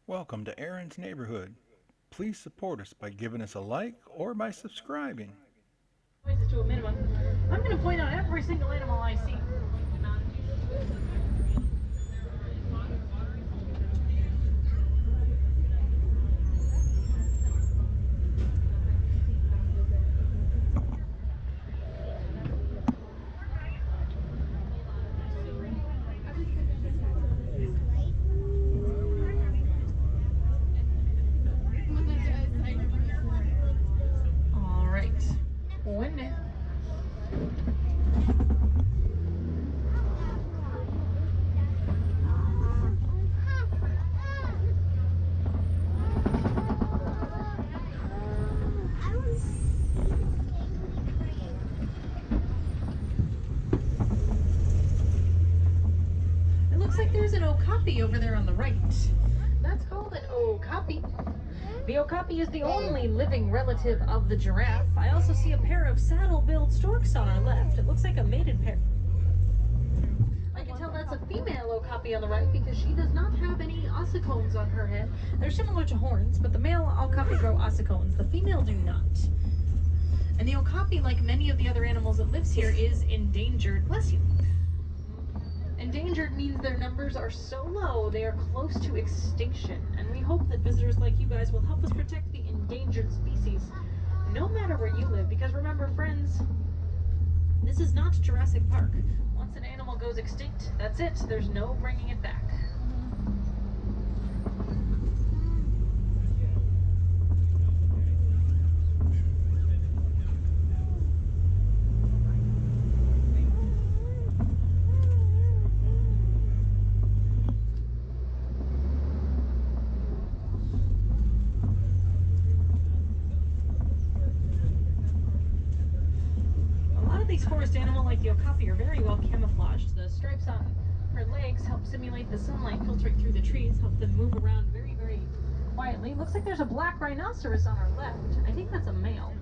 Welcome to Aaron's Neighborhood. Please support us by giving us a like or by subscribing. To a minimum. I'm going to point out every single animal I see. All right. Windy. It looks like there's an okapi over there on the right. That's called an okapi. The okapi is the only living relative of the giraffe. I also see a pair of saddle-billed storks on our left. It looks like a mated pair. I can tell that's a female okapi on the right because she does not have any ossicones on her head. They're similar to horns, but the male okapi grow ossicones. The female do not. And the okapi, like many of the other animals that lives here, is endangered. Bless you. Endangered means their numbers are so low they are close to extinction, and we hope that visitors like you guys will help us protect the endangered species no matter where you live, because remember, friends, this is not Jurassic Park. Once an animal goes extinct, that's it. There's no bringing it back. These forest animals like the okapi are very well camouflaged. The stripes on her legs help simulate the sunlight filtering through the trees, help them move around very, very quietly. Looks like there's a black rhinoceros on our left. I think that's a male.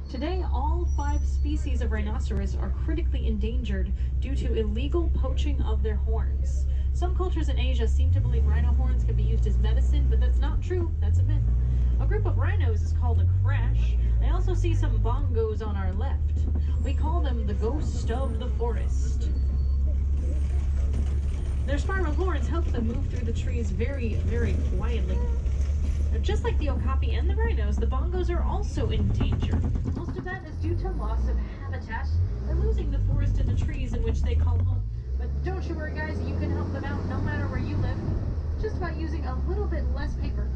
Today, all 5 species of rhinoceros are critically endangered due to illegal poaching of their horns. Some cultures in Asia seem to believe rhino horns can be used as medicine, but that's not true. That's a myth. A group of rhinos is called a crash. I also see some bongos on our left. We call them the ghost of the forest. Their spiral horns help them move through the trees very, very quietly. Now, just like the okapi and the rhinos, the bongos are also endangered. Most of that is due to loss of habitat. They're losing the forest and the trees in which they call home. But don't you worry, guys, you can help them out no matter where you live, just by using a little bit less paper.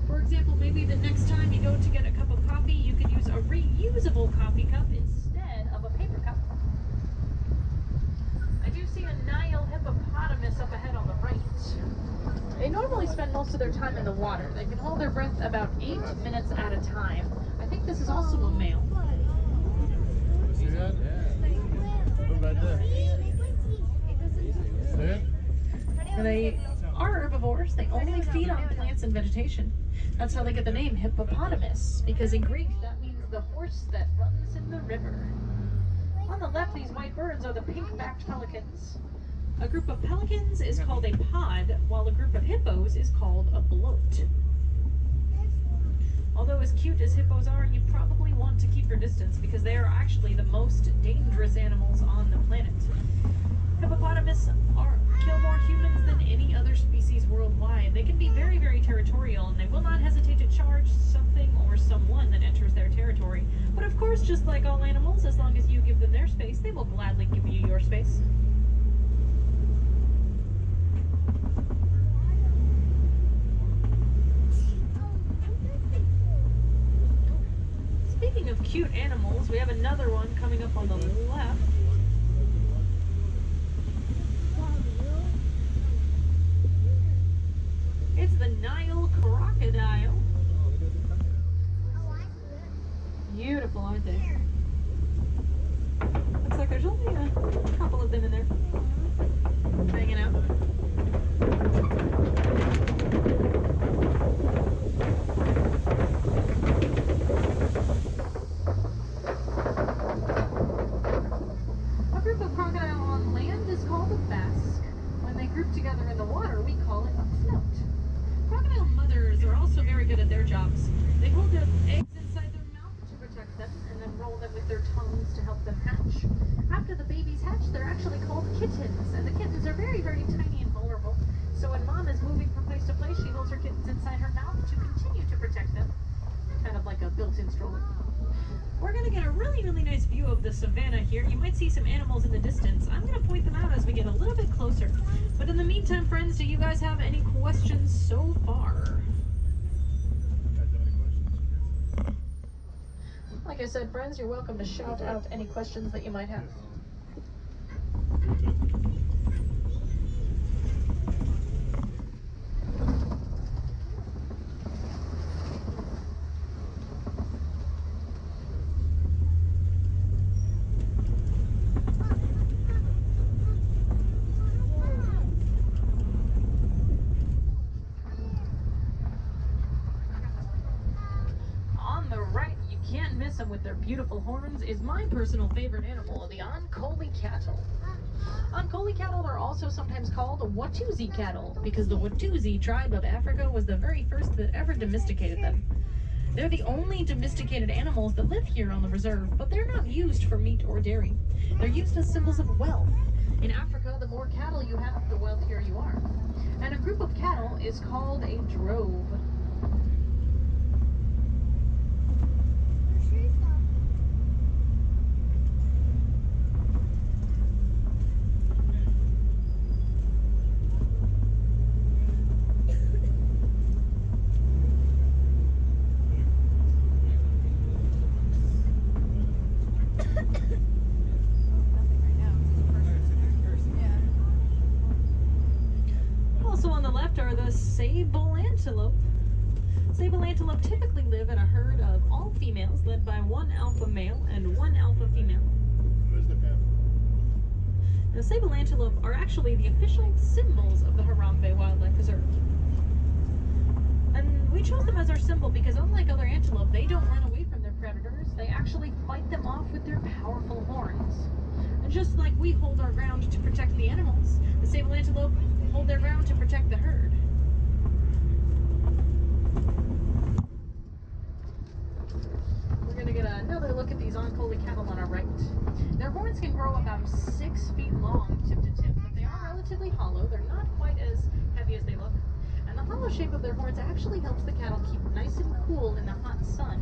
For example, maybe the next time you go to get a cup of coffee, you could use a reusable coffee cup instead of a paper cup. I do see a Nile hippopotamus up ahead on the right. They normally spend most of their time in the water. They can hold their breath about 8 minutes at a time. I think this is also a male. See that? Look right there. See it? They are herbivores. They only feed on plants and vegetation. That's how they get the name hippopotamus, because in Greek that means the horse that runs in the river. On the left, these white birds are the pink-backed pelicans. A group of pelicans is called a pod, while a group of hippos is called a bloat. Although as cute as hippos are, you probably want to keep your distance because they are actually the most dangerous animals on the planet. Hippopotamus kill more humans than any other species worldwide. They can be very, very territorial, and they will not hesitate to charge something or someone that enters their territory. But of course, just like all animals, as long as you give them their space, they will gladly give you your space. Speaking of cute animals, we have another one coming up on the left. It's the Nile crocodile. Beautiful, aren't they? Looks like there's only a couple of them in there, hanging out. A group of crocodile on land is called a basque. When they group together in the water, we call it a float. Crocodile mother jobs. They hold their eggs inside their mouth to protect them and then roll them with their tongues to help them hatch. After the babies hatch, they're actually called kittens, and the kittens are very, very tiny and vulnerable. So when mom is moving from place to place, she holds her kittens inside her mouth to continue to protect them, kind of like a built-in stroller. We're going to get a really, really nice view of the savannah here. You might see some animals in the distance. I'm going to point them out as we get a little bit closer. But in the meantime, friends, do you guys have any questions so far? Like I said, friends, you're welcome to shout out any questions that you might have. Them with their beautiful horns is my personal favorite animal, the Ankoli cattle. Ankoli cattle are also sometimes called Watusi cattle because the Watusi tribe of Africa was the very first that ever domesticated them. They're the only domesticated animals that live here on the reserve, but they're not used for meat or dairy. They're used as symbols of wealth. In Africa, the more cattle you have, the wealthier you are. And a group of cattle is called a drove. Sable antelope. Sable antelope typically live in a herd of all females led by one alpha male and one alpha female. Where's the pamphlet? Now, sable antelope are actually the official symbols of the Harambe Wildlife Reserve. And we chose them as our symbol because unlike other antelope, they don't run away from their predators. They actually fight them off with their powerful horns. And just like we hold our ground to protect the animals, the sable antelope hold their ground to protect the herd. We're going to get another look at these Ankoli cattle on our right. Their horns can grow about 6 feet long tip to tip, but they are relatively hollow. They're not quite as heavy as they look. And the hollow shape of their horns actually helps the cattle keep nice and cool in the hot sun.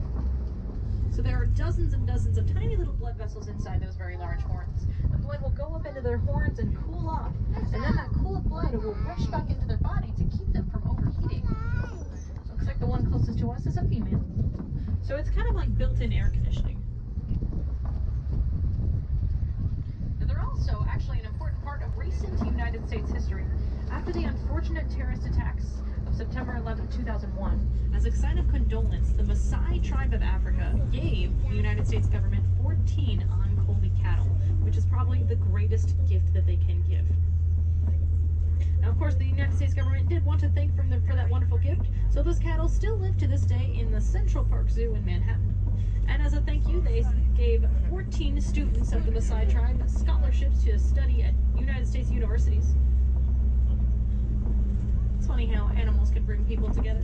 So there are dozens and dozens of tiny little blood vessels inside those very large horns. The blood will go up into their horns and cool off, and then that cooled blood will rush back into their body to keep them from overheating. Looks like the one closest to us is a female. So it's kind of like built-in air conditioning. Now they're also actually an important part of recent United States history. After the unfortunate terrorist attacks of September 11, 2001, as a sign of condolence, the Maasai tribe of Africa gave the United States government 14 Ankoli cattle, which is probably the greatest gift that they can give. Now, of course, the United States government did want to thank them for that wonderful gift, so those cattle still live to this day in the Central Park Zoo in Manhattan. And as a thank you, they gave 14 students of the Maasai tribe scholarships to study at United States universities. It's funny how animals can bring people together.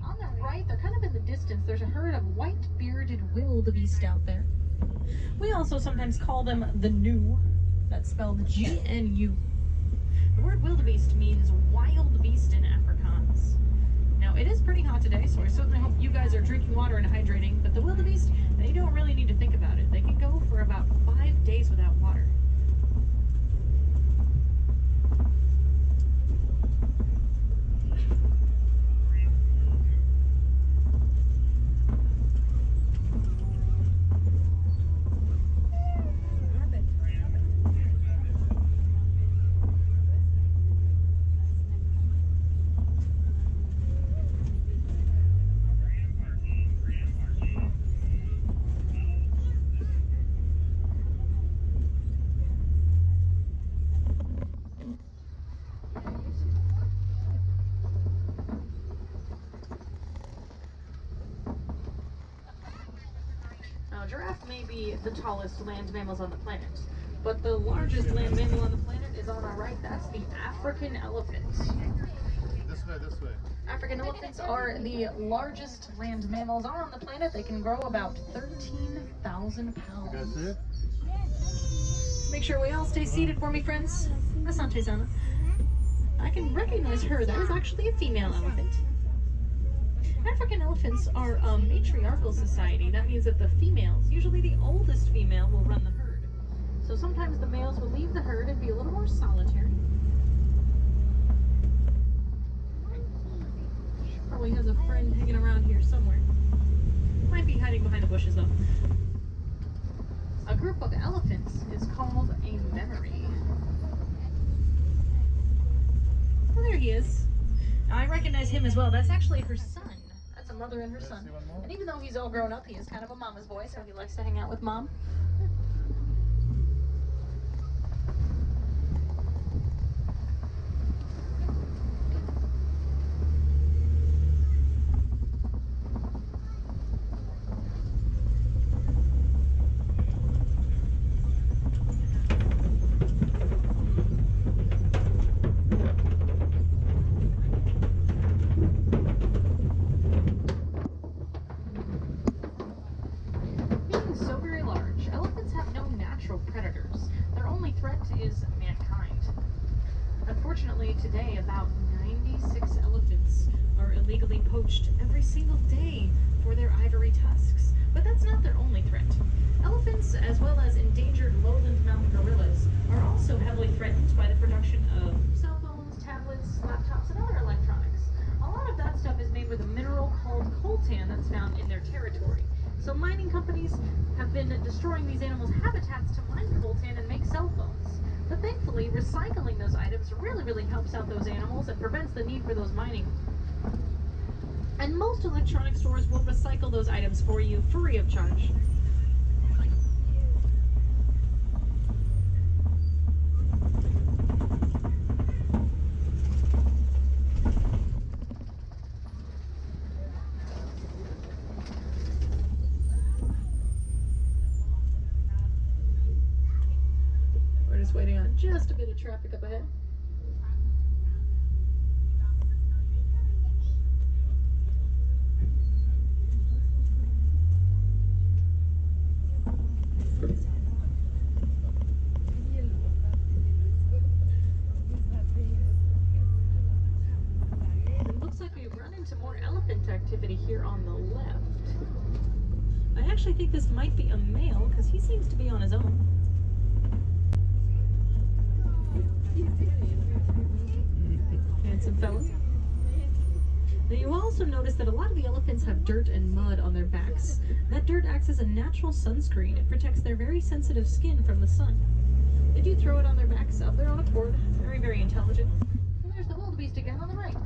On the right, they're kind of in the distance, there's a herd of white-bearded wildebeest out there. We also sometimes call them the Gnu. That's spelled G-N-U. The word wildebeest means wild beast in Afrikaans. Now, it is pretty hot today, so I certainly hope you guys are drinking water and hydrating, but the wildebeest, they don't really need to think about it. They can go for about 5 days without water. Giraffe may be the tallest land mammals on the planet, but the largest land mammal on the planet is on our right. That's the African elephant. This way, this way. African elephants are the largest land mammals on the planet. They can grow about 13,000 You guys pounds. see it? Let's make sure we all stay seated for me, friends. Asante Sana. I can recognize her. That is actually a female elephant. African elephants are a matriarchal society. That means that the females, usually the oldest female, will run the herd. So sometimes the males will leave the herd and be a little more solitary. She probably has a friend hanging around here somewhere. Might be hiding behind the bushes though. A group of elephants is called a memory. Oh, there he is. I recognize him as well. That's actually her son. That's a mother and her son. And even though he's all grown up, he is kind of a mama's boy, so he likes to hang out with mom. Being so very large, elephants have no natural predators. Their only threat is mankind. Unfortunately, today about 96 elephants are illegally poached every single day for their ivory tusks. But that's not their only threat. Elephants, as well as endangered lowland mountain gorillas, are also heavily threatened by the production of cell phones, tablets, laptops, and other electronics. A lot of that stuff is made with a mineral called coltan that's found in their territory. So mining companies have been destroying these animals' habitats to mine coltan and make cell phones. But thankfully, recycling those items really helps out those animals and prevents the need for those mining. And most electronic stores will recycle those items for you free of charge. We're just waiting on just a bit of traffic up ahead. It looks like we've run into more elephant activity here on the left. I actually think this might be a male because he seems to be on his own. Handsome fella. Now you also notice that a lot of the elephants have dirt and mud on their backs. That dirt acts as a natural sunscreen. It protects their very sensitive skin from the sun. They do throw it on their backs of their own accord. Very intelligent. And there's the wildebeest again on the right.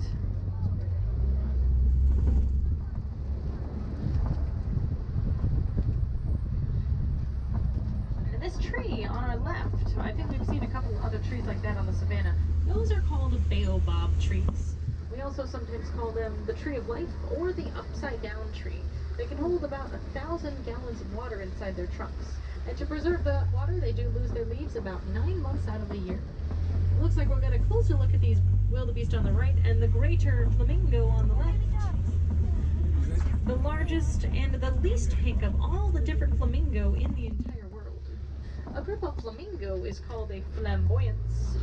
And this tree on our left, I think we've seen a couple other trees like that on the savannah. Those are called baobab trees. We also sometimes call them the tree of life or the upside down tree. They can hold about 1,000 gallons of water inside their trunks. And to preserve that water, they do lose their leaves about 9 months out of the year. It looks like we'll get a closer look at these wildebeest on the right and the greater flamingo on the left. The largest and the least pink of all the different flamingo in the entire world. A group of flamingo is called a flamboyance.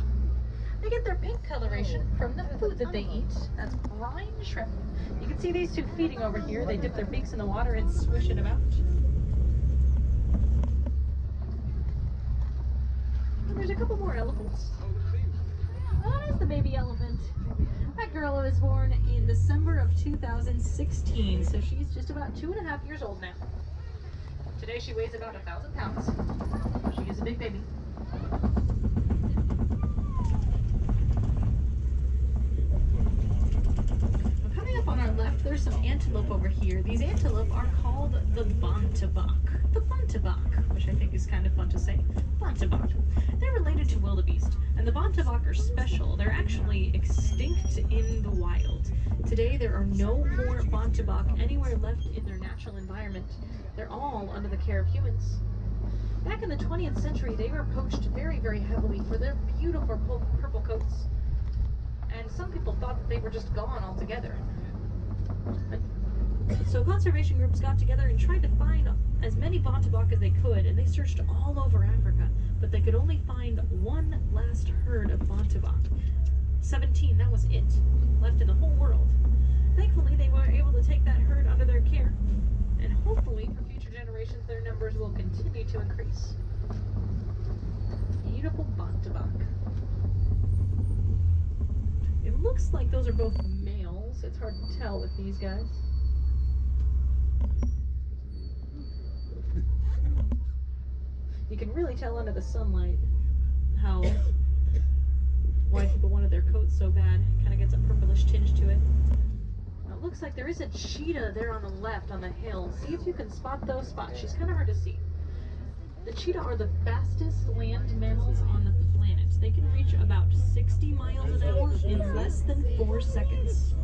They get their pink coloration from the food that they eat. That's brine shrimp. You can see these two feeding over here. They dip their beaks in the water and swish it about. And there's a couple more elephants. Oh, that is the baby elephant. That girl was born in December of 2016, so she's just about 2.5 years old now. Today she weighs about 1,000 pounds. She is a big baby. Coming up on our left, there's some antelope over here. These antelope are called the bontebok. The bontebok, which I think is kind of fun to say. Bontebok. They're related to wildebeest, and the bontebok are special. They're actually extinct in the wild. Today, there are no more bontebok anywhere left in their natural environment. They're all under the care of humans. Back in the 20th century, they were poached very heavily for their beautiful purple coats. and some people thought that they were just gone altogether. So conservation groups got together and tried to find as many Bontebok as they could, and they searched all over Africa, but they could only find one last herd of Bontebok. 17, that was it, left in the whole world. Thankfully, they were able to take that herd under their care, and hopefully for future generations their numbers will continue to increase. Beautiful Bontebok. It looks like those are both males. It's hard to tell with these guys. You can really tell under the sunlight how why people wanted their coats so bad. It kind of gets a purplish tinge to it. Now, it looks like there is a cheetah there on the left on the hill. See if you can spot those spots. She's kind of hard to see. The cheetah are the fastest land mammals on the planet. They can reach about 60 miles an hour in less than 4 seconds.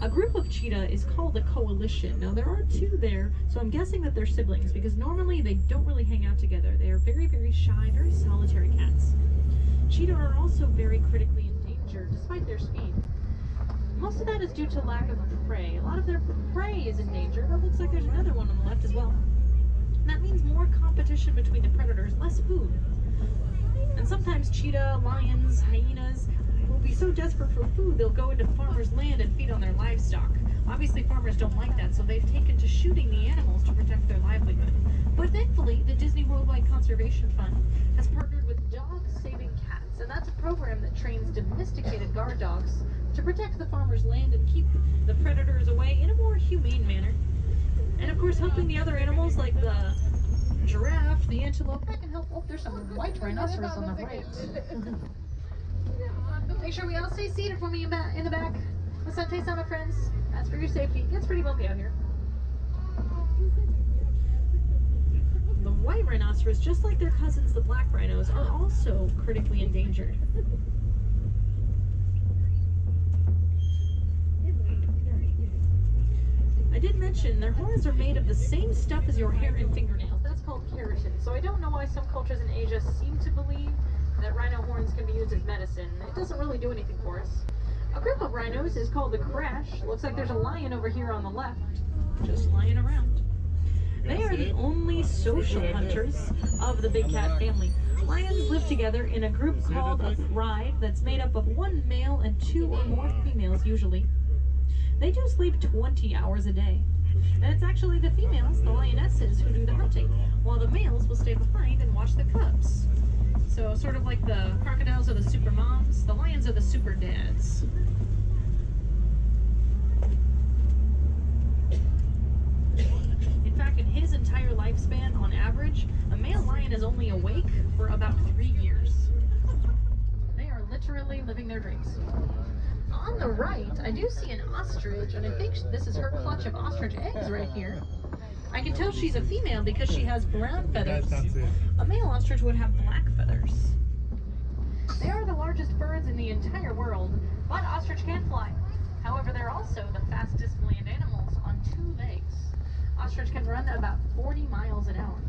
A group of cheetah is called a coalition. Now there are two there, so I'm guessing that they're siblings because normally they don't really hang out together. They are very, very shy, very solitary cats. Cheetah are also very critically endangered despite their speed. Most of that is due to lack of prey. A lot of their prey is in danger, but looks like there's another one on the left as well. And that means more competition between the predators, less food. And sometimes cheetah, lions, hyenas will be so desperate for food they'll go into farmers' land and feed on their livestock. Obviously farmers don't like that, so they've taken to shooting the animals to protect their livelihood. But thankfully, the Disney Worldwide Conservation Fund has partnered with Dogs Saving Cats, and that's a program that trains domesticated guard dogs to protect the farmers' land and keep the predators away in a more humane manner. And of course, helping the other animals like the giraffe, the antelope, that can help. Oh, there's some white rhinoceros on the right. Make sure we all stay seated for me in the back. Let's not taste on my friends. That's for your safety. It's pretty bumpy out here. The white rhinoceros, just like their cousins, the black rhinos, are also critically endangered. I did mention their horns are made of the same stuff as your hair and fingernails. That's called keratin. So I don't know why some cultures in Asia seem to believe that rhino horns can be used as medicine. It doesn't really do anything for us. A group of rhinos is called the crash. Looks like there's a lion over here on the left, just lying around. They are the only social hunters of the big cat family. Lions live together in a group called a thrive that's made up of one male and 2 or more females usually. They do sleep 20 hours a day. And it's actually the females, the lionesses, who do the hunting, while the males will stay behind and watch the cubs. So sort of like the crocodiles are the super moms, the lions are the super dads. In fact, in his entire lifespan, on average, a male lion is only awake for about 3 years. They are literally living their dreams. On the right, I do see an ostrich, and I think this is her clutch of ostrich eggs right here. I can tell she's a female because she has brown feathers. A male ostrich would have black feathers. They are the largest birds in the entire world, but ostrich can't fly. However, they're also the fastest land animals on 2 legs. Ostrich can run about 40 miles an hour.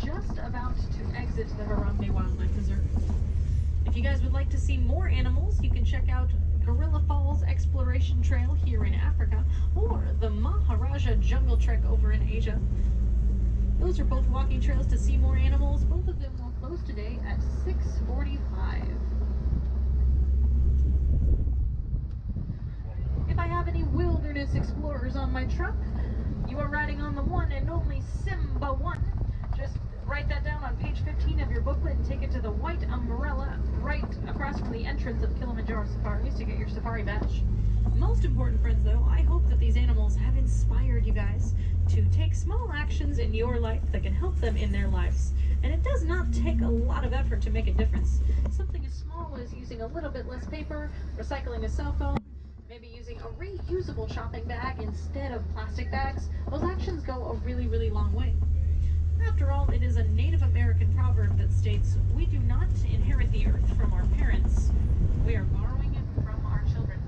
Just about to exit the Harambe Wildlife Reserve. If you guys would like to see more animals, you can check out Gorilla Falls Exploration Trail here in Africa, or the Maharaja Jungle Trek over in Asia. Those are both walking trails to see more animals. Both of them will close today at 6:45. If I have any wilderness explorers on my truck, you are riding on the one and only Simba 1. Just write that down on page 15 of your booklet and take it to the white umbrella right across from the entrance of Kilimanjaro Safaris to get your safari badge. Most important, friends, though, I hope that these animals have inspired you guys to take small actions in your life that can help them in their lives. And it does not take a lot of effort to make a difference. Something as small as using a little bit less paper, recycling a cell phone, maybe using a reusable shopping bag instead of plastic bags. Those actions go a really, really long way. After all, it is a Native American proverb that states, "We do not inherit the earth from our parents, we are borrowing it from our children."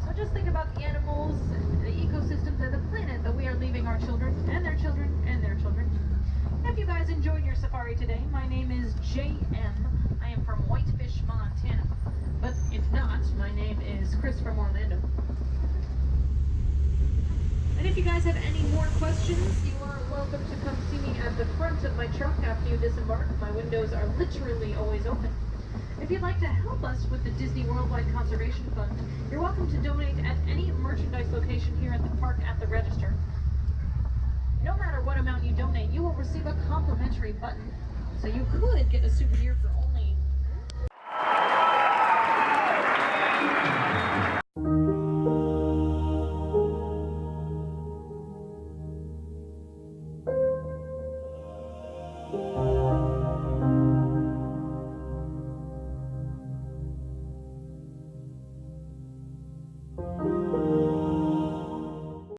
So just think about the animals, the ecosystems, and the planet that we are leaving our children, and their children, and their children. If you guys enjoyed your safari today, my name is JM. I am from Whitefish, Montana. But if not, my name is Chris from Orlando. And if you guys have any more questions, you are welcome to come see me at the front of my truck after you disembark. My windows are literally always open. If you'd like to help us with the Disney Worldwide Conservation Fund, you're welcome to donate at any merchandise location here at the park at the register. No matter what amount you donate, you will receive a complimentary button. So you could get a souvenir for only